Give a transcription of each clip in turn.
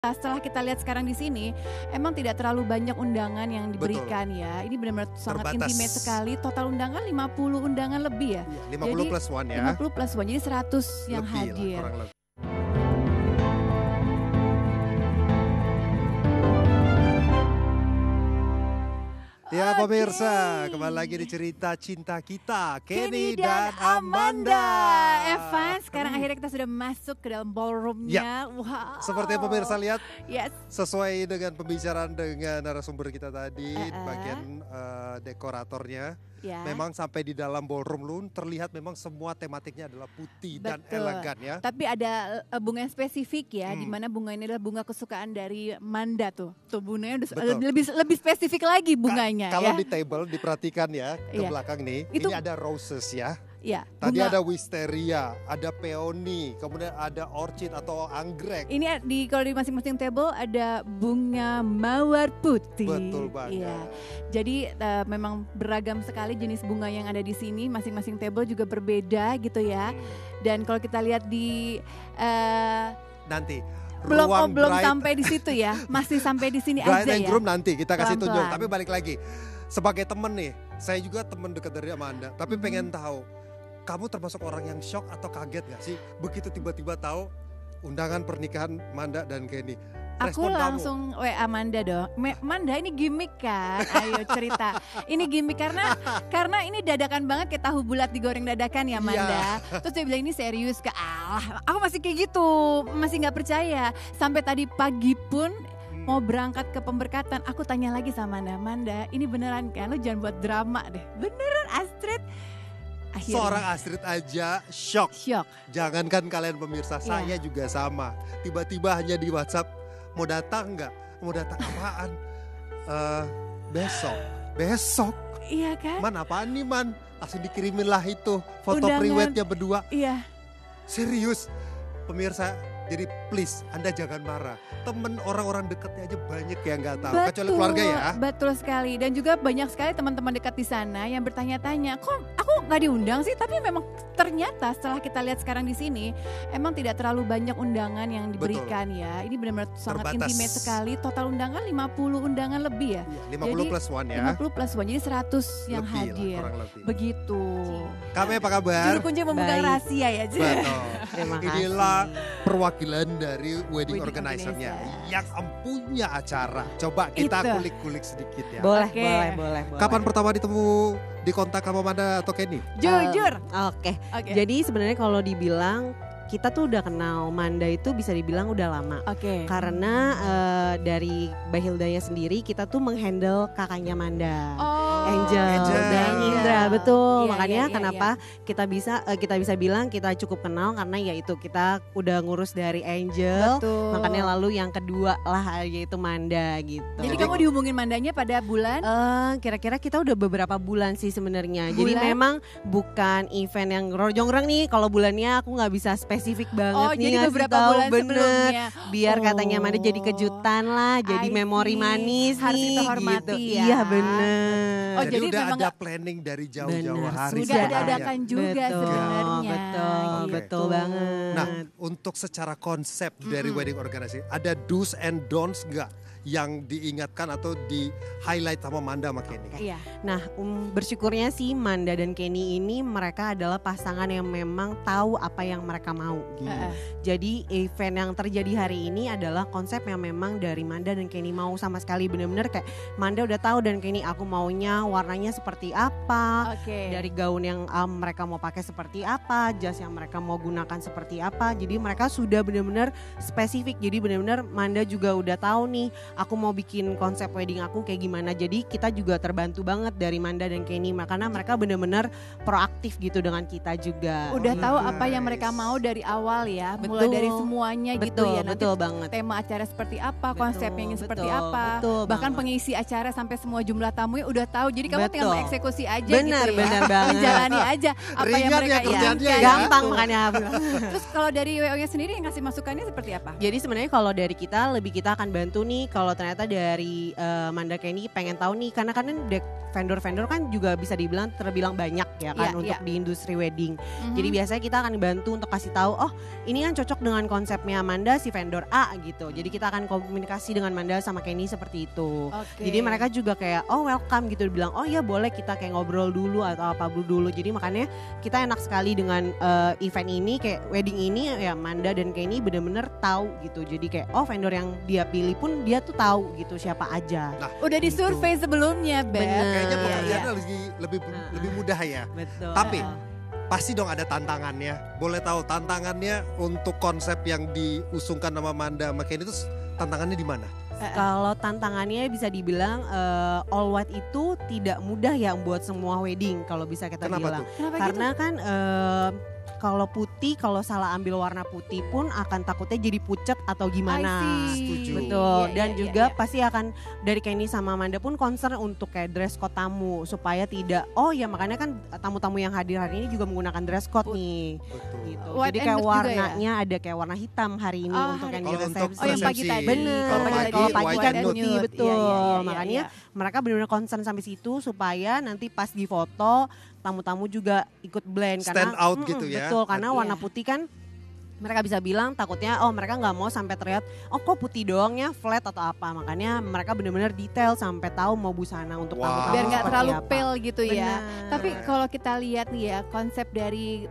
Setelah kita lihat sekarang di sini, emang tidak terlalu banyak undangan yang diberikan ya. Ini benar-benar sangat Terbatas. intimate sekali. Total undangan 50 undangan lebih ya. 50 Jadi, plus one ya. 50 plus one, jadi 100 yang Lebih lah, hadir. kurang lebih. Ya pemirsa, kembali lagi di cerita cinta kita, Kenny dan Amanda. Evan, sekarang akhirnya kita sudah masuk ke dalam ballroomnya. Wow. Seperti yang pemirsa lihat, Yes. sesuai dengan pembicaraan dengan narasumber kita tadi, bagian dekoratornya. Ya. Memang sampai di dalam ballroom lu terlihat memang semua tematiknya adalah putih dan Betul. elegan ya. Tapi ada bunga yang spesifik ya, di mana bunga ini adalah bunga kesukaan dari Manda tuh. Tuh bunganya udah lebih spesifik lagi bunganya Kalau ya. di table diperhatikan ya ke Iya. belakang nih, Itu- ini ada roses ya. Ya, Tadi bunga. ada wisteria, ada peony, kemudian ada orchid atau anggrek. Ini kalau di masing-masing table ada bunga mawar putih. Betul banget. Iya. Jadi memang beragam sekali jenis bunga yang ada di sini. Masing-masing table juga berbeda gitu ya. Dan kalau kita lihat di Nanti belum bride- sampai di situ ya, masih sampai di sini bride aja and ya. groom nanti kita kasih tunjuk. Pelan-pelan. Tapi balik lagi, sebagai temen nih, saya juga temen dekat dari Amanda. Tapi pengen tahu, kamu termasuk orang yang shock atau kaget gak sih begitu tiba-tiba tahu undangan pernikahan Amanda dan Kenny? Aku Respon kamu? langsung WA Amanda dong. Manda ini gimmick kan? Ayo cerita. Ini gimmick karena ini dadakan banget kayak tahu bulat digoreng dadakan ya Manda. Terus dia bilang ini serius ke Allah. Aku masih kayak gitu, masih nggak percaya. Sampai tadi pagi pun mau berangkat ke pemberkatan, aku tanya lagi sama Manda, ini beneran kan? Lu jangan buat drama deh. Beneran Astrid? Akhirnya Seorang Astrid aja shock. shock. Jangankan kalian pemirsa, Iya. saya juga sama. Tiba-tiba hanya di WhatsApp, mau datang nggak? Mau datang apaan? Besok. Iya kan? Man apaan nih man? Langsung dikirimin lah itu foto Undangan. priwetnya berdua. Iya. Serius, pemirsa. Jadi please, Anda jangan marah. Temen orang-orang dekatnya aja banyak yang nggak tahu. Kecuali keluarga ya. Betul sekali. Dan juga banyak sekali teman-teman dekat di sana yang bertanya-tanya, kok aku nggak diundang sih? Tapi memang ternyata setelah kita lihat sekarang di sini, emang tidak terlalu banyak undangan yang diberikan ya. Ini benar-benar sangat Terbatas. intimate sekali. Total undangan 50 undangan lebih ya. 50 Jadi, plus one ya. 50 plus one, jadi 100 yang Lebih lah, hadir. kurang lebih. Begitu. Kami apa kabar? Juru kunci membuka Baik. rahasia ya. Betul. Terima kasih. Inilah perwakilan dari wedding Wedding organizer-nya organizer. yang punya acara. Coba kita Itu. kulik-kulik sedikit ya. Boleh, Oke. boleh. Kapan pertama ditemu di kontak sama Amanda atau Kenny? Jujur. Oke. Oke. Jadi sebenarnya kalau dibilang kita tuh udah kenal Manda itu bisa dibilang udah lama. Oke. Karena dari Mbak Hildanya sendiri kita tuh menghandle kakaknya Manda. Oh, Angel dan Angel. Indra, betul. Iya, Makanya iya, kenapa kita bisa bilang kita cukup kenal karena ya itu kita udah ngurus dari Angel. Betul. Makanya lalu yang kedua lah yaitu Manda gitu. Jadi kamu dihubungin Mandanya pada bulan? Kira-kira kita udah beberapa bulan sih sebenarnya. Jadi Bulan? memang bukan event yang rojong-reng nih. Kalau bulannya aku nggak bisa spesifik banget Oh, nih jadi ngasih beberapa tahu, bulan bener. sebelumnya. Biar katanya Manda jadi Oh, kejutan lah, jadi I memori see. manis Harus nih kita hormati gitu. ya. Iya bener. Oh, jadi jadi udah memang ada planning dari jauh-jauh Benar, hari. Sudah Sudah sebenarnya. diadakan juga betul, sebenarnya. Betul, Gitu. betul banget. Nah, untuk secara konsep dari wedding organization, ada do's and don'ts nggak yang diingatkan atau di highlight sama Manda sama Kenny? Iya. Nah, bersyukurnya sih Manda dan Kenny ini mereka adalah pasangan yang memang tahu apa yang mereka mau gitu. Jadi event yang terjadi hari ini adalah konsep yang memang dari Manda dan Kenny mau sama sekali, bener-bener kayak Manda udah tahu dan Kenny aku maunya warnanya seperti apa, Oke. dari gaun yang mereka mau pakai seperti apa, jas yang mereka mau gunakan seperti apa. Jadi mereka sudah bener-bener spesifik. Jadi bener-bener Manda juga udah tahu nih aku mau bikin konsep wedding aku kayak gimana. Jadi kita juga terbantu banget dari Manda dan Kenny karena mereka bener-bener proaktif gitu dengan kita juga. Udah tahu Nice. apa yang mereka mau dari awal ya. Mulai Betul. dari semuanya gitu Betul, ya. Nanti betul banget. tema acara seperti apa, Betul, konsepnya ingin seperti betul, apa. betul Bahkan banget. pengisi acara sampai semua jumlah tamunya udah tahu jadi kamu tinggal Betul. mengeksekusi aja Benar, gitu ya. benar banget. Menjalani aja apa yang Ringan mereka ya kerjaannya inginkan. ya. Gampang gitu. makanya. Terus kalau dari WO-nya sendiri yang ngasih masukannya seperti apa? Jadi sebenarnya kalau dari kita kita akan bantu nih kalau ternyata dari Manda Kenny pengen tahu nih karena kan vendor-vendor kan juga bisa terbilang banyak ya kan Iya, untuk iya. di industri wedding. Mhm. Jadi biasanya kita akan bantu untuk kasih tahu oh ini kan cocok dengan konsepnya Amanda si vendor A gitu. Jadi kita akan komunikasi dengan Manda sama Kenny seperti itu. Oke. Jadi mereka juga kayak oh welcome gitu bilang oh ya boleh kita kayak ngobrol dulu atau apa dulu. Jadi makanya kita enak sekali dengan event ini kayak wedding ini ya Manda dan Kenny bener-bener tahu gitu. Jadi kayak oh vendor yang dia pilih pun dia tuh tahu gitu siapa aja. Nah, Udah disurvei sebelumnya, Beb. Bener. kayaknya Iya, pekerjaannya iya. lebih mudah ya. Betul. Tapi pasti dong ada tantangannya. Boleh tahu tantangannya untuk konsep yang diusungkan sama Manda sama Kenny itu tantangannya di mana? Kalau tantangannya bisa dibilang all white itu tidak mudah ya buat semua wedding kalau bisa kita Kenapa bilang. tuh? Kenapa Karena gitu? kan kalau putih kalau salah ambil warna putih pun akan takutnya jadi pucat atau gimana. I see. Setuju. Betul. Iya, Dan iya, juga iya. pasti akan dari Kenny sama Amanda pun concern untuk kayak dress code tamu supaya tidak oh ya makanya kan tamu-tamu yang hadir hari ini juga menggunakan dress code nih. Betul. Gitu. White Jadi and kayak black juga ya? warnanya ada kayak warna hitam hari ini Oh, untuk hari yang Kalau di untuk resepsi. Oh, yang pagi tadi. Bener. Kalau Kalau pagi pagi white kan and putih nude. betul. Iya, iya, iya, Makanya iya. mereka benar-benar concern sampai situ supaya nanti pas di foto tamu-tamu juga ikut blend Stand out gitu ya. Betul karena warna Iya. putih kan mereka bisa bilang takutnya oh mereka nggak mau sampai terlihat oh kok putih doangnya flat atau apa makanya mereka benar-benar detail sampai tahu mau busana untuk Wow. tamu-tamu Biar nggak seperti terlalu apa. pale gitu ya. Benar. Tapi kalau kita lihat nih ya konsep dari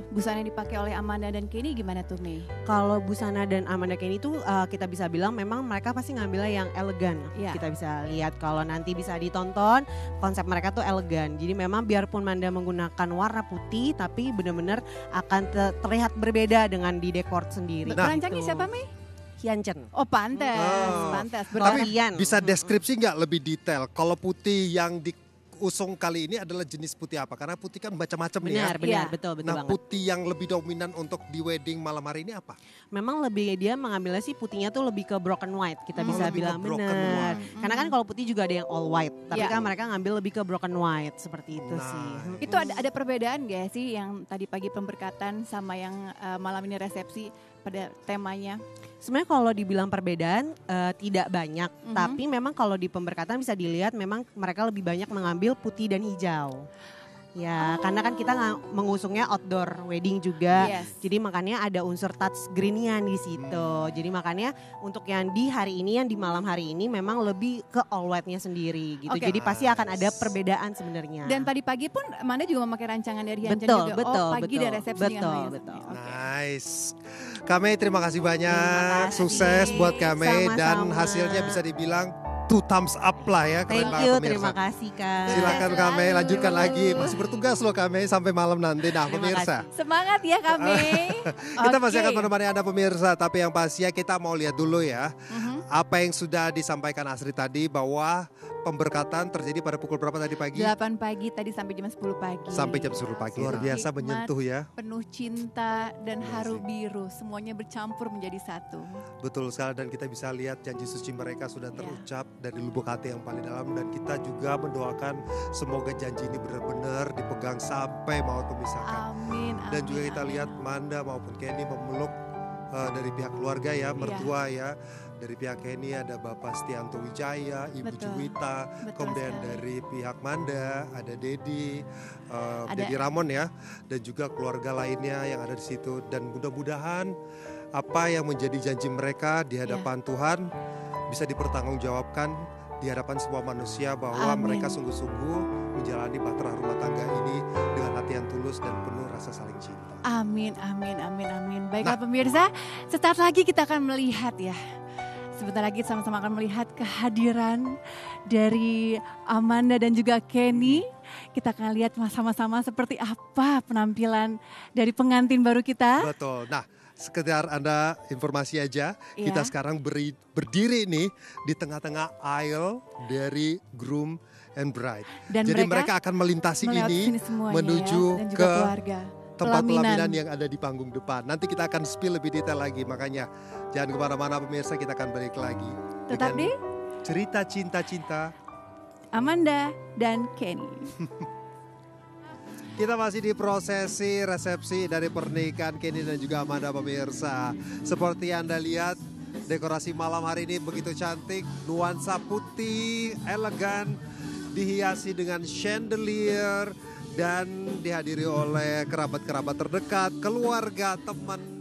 busana yang dipakai oleh Amanda dan Kenny gimana tuh Mei? Kalau busana dan Amanda Kenny itu kita bisa bilang memang mereka pasti ngambilnya yang elegan. Iya. Kita bisa lihat kalau nanti bisa ditonton konsep mereka tuh elegan. Jadi memang biarpun Manda menggunakan warna putih tapi benar-benar akan terlihat berbeda dengan di dekor sendiri. Nah. Perancangnya Gitu. siapa Mei? Hiancen. Oh pantes, Oh. pantes. Tapi Berarti Korean. bisa deskripsi nggak lebih detail? Kalau putih yang diusung kali ini adalah jenis putih apa? Karena putih kan macam-macam nih ya. Benar, Iya. betul Nah banget. putih yang lebih dominan untuk di wedding malam hari ini apa? Memang lebih dia mengambilnya sih putihnya tuh lebih ke broken white kita Hmm. bisa Lebih ke bilang broken benar. white. Karena kan kalau putih juga ada yang all white, tapi Iya. kan mereka ngambil lebih ke broken white seperti itu Nah. sih. itu ada perbedaan gak sih yang tadi pagi pemberkatan sama yang malam ini resepsi pada temanya? Sebenarnya kalau dibilang perbedaan tidak banyak, Mhm. tapi memang kalau di pemberkatan bisa dilihat memang mereka lebih banyak mengambil putih dan hijau. Ya, karena kan kita mengusungnya outdoor wedding juga. Yes. Jadi makanya ada unsur touch green-nya di situ. Jadi makanya untuk yang di hari ini, yang di malam hari ini memang lebih ke all white-nya sendiri gitu. Oke. Jadi pasti akan ada perbedaan sebenarnya. Dan tadi pagi pun Amanda juga memakai rancangan dari Hiancen Betul, juga. betul, oh pagi betul. dan resepsi Betul, dengan Hiancen. betul. Oke. Nice. Kame terima kasih banyak. Terima kasih. Sukses buat Kame dan Sama-sama. hasilnya bisa dibilang 2 thumbs up lah ya. Keren Thank banget you, pemirsa. terima kasih Kak. Silakan Sukses Kame selalu. lanjutkan lagi. Masih bertugas loh Kame sampai malam nanti. Nah Terima pemirsa. Semangat ya kami. Kita masih Oke. akan menemani Anda pemirsa. Tapi yang pasti ya kita mau lihat dulu ya. Mhm. Apa yang sudah disampaikan Asri tadi bahwa pemberkatan terjadi pada pukul berapa tadi pagi? 8 pagi tadi sampai jam 10 pagi. Sampai jam 10 pagi. Luar biasa Hikmat, menyentuh ya. Penuh cinta dan Iya haru sih. biru. Semuanya bercampur menjadi satu. Betul sekali dan kita bisa lihat janji suci mereka sudah Iya. terucap dari lubuk hati yang paling dalam dan kita juga mendoakan semoga janji ini benar-benar dipegang sampai maut memisahkan. Amin. Dan amin, juga kita amin. lihat Manda maupun Kenny memeluk dari pihak keluarga ya, mertua ya. Dari pihak Kenny ada Bapak Stianto Wijaya, Ibu Betul. Juwita, Betul kemudian sekali. dari pihak Manda ada Dedi, Ada- Dedi Ramon ya, dan juga keluarga lainnya yang ada di situ. Dan mudah-mudahan apa yang menjadi janji mereka di hadapan Tuhan bisa dipertanggungjawabkan di hadapan semua manusia bahwa Amin. mereka sungguh-sungguh menjalani bahtera rumah tangga ini dengan hati yang tulus dan penuh rasa saling cinta. Amin, amin, amin, amin. Baiklah Nah. pemirsa, sesaat lagi kita akan melihat ya. Sebentar lagi sama-sama akan melihat kehadiran dari Amanda dan juga Kenny. Kita akan lihat sama-sama seperti apa penampilan dari pengantin baru kita. Betul. Nah, sekedar Anda informasi aja, Iya. kita sekarang berdiri nih di tengah-tengah aisle dari groom and bride. Dan Jadi mereka akan melintasi melewati ini sini semuanya menuju ya, dan juga ke keluarga. tempat Pelaminan. pelaminan yang ada di panggung depan. Nanti kita akan spill lebih detail lagi, makanya jangan kemana-mana pemirsa, kita akan balik lagi. Tetap dengan di cerita cinta-cinta Amanda dan Kenny. Kita masih di prosesi resepsi dari pernikahan Kenny dan juga Amanda pemirsa. Seperti Anda lihat, dekorasi malam hari ini begitu cantik, nuansa putih, elegan, dihiasi dengan chandelier dan dihadiri oleh kerabat-kerabat terdekat, keluarga, teman,